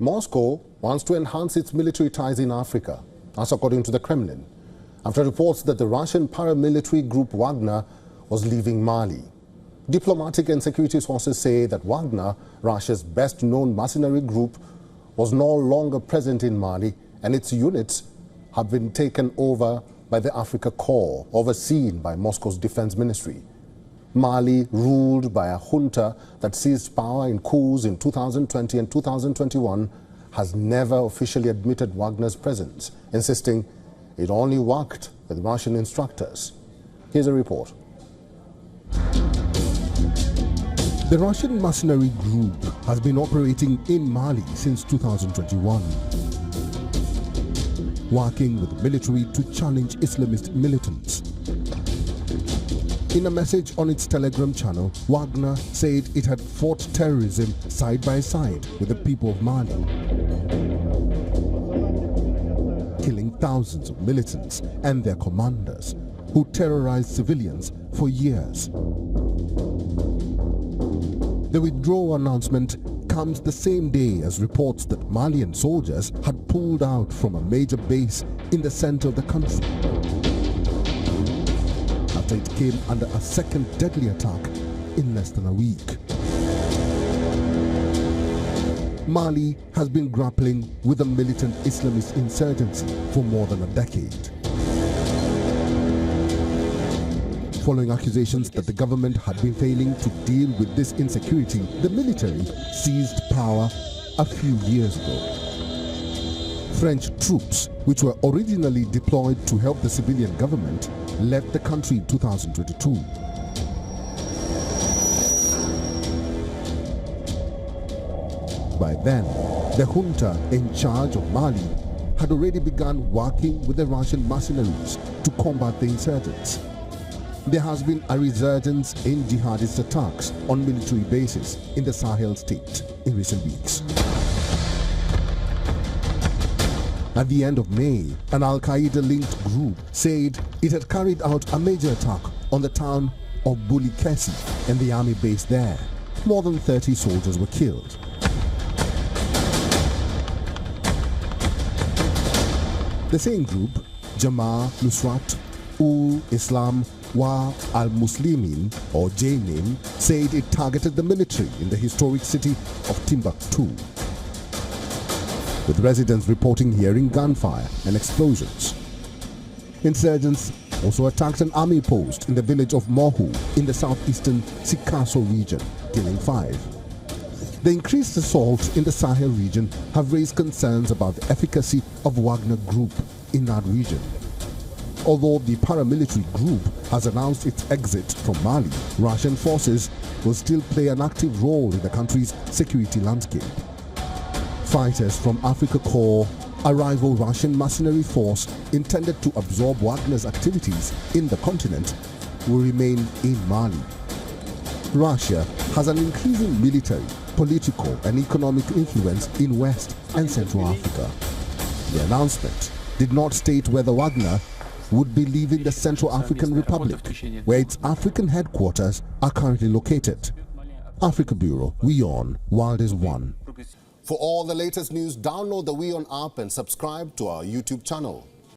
Moscow wants to enhance its military ties in Africa, that's according to the Kremlin, after reports that the Russian paramilitary group Wagner was leaving Mali. Diplomatic and security sources say that Wagner, Russia's best-known mercenary group, was no longer present in Mali, and its units have been taken over by the Africa Corps, overseen by Moscow's defense ministry. Mali, ruled by a junta that seized power in coups in 2020 and 2021, has never officially admitted Wagner's presence, insisting it only worked with Russian instructors. Here's a report. The Russian mercenary group has been operating in Mali since 2021, working with the military to challenge Islamist militants. In a message on its Telegram channel, Wagner said it had fought terrorism side by side with the people of Mali, killing thousands of militants and their commanders who terrorized civilians for years. The withdrawal announcement comes the same day as reports that Malian soldiers had pulled out from a major base in the center of the country, after it came under a second deadly attack in less than a week. Mali has been grappling with a militant Islamist insurgency for more than a decade. Following accusations that the government had been failing to deal with this insecurity, the military seized power a few years ago. French troops, which were originally deployed to help the civilian government, left the country in 2022. By then, the junta in charge of Mali had already begun working with the Russian mercenaries to combat the insurgents. There has been a resurgence in jihadist attacks on military bases in the Sahel state in recent weeks. At the end of May, an Al-Qaeda-linked group said it had carried out a major attack on the town of Bulikesi and the army base there. More than 30 soldiers were killed. The same group, Jamaat Nusrat ul-Islam wa al-Muslimin, or JNIM, said it targeted the military in the historic city of Timbuktu, with residents reporting hearing gunfire and explosions. Insurgents also attacked an army post in the village of Mohu in the southeastern Sikasso region, killing 5. The increased assaults in the Sahel region have raised concerns about the efficacy of Wagner Group in that region. Although the paramilitary group has announced its exit from Mali, Russian forces will still play an active role in the country's security landscape. Fighters from Africa Corps, a rival Russian mercenary force intended to absorb Wagner's activities in the continent, will remain in Mali. Russia has an increasing military, political and economic influence in West and Central Africa. The announcement did not state whether Wagner would be leaving the Central African Republic, where its African headquarters are currently located. Africa Bureau, WION, World is One. For all the latest news, download the WION app and subscribe to our YouTube channel.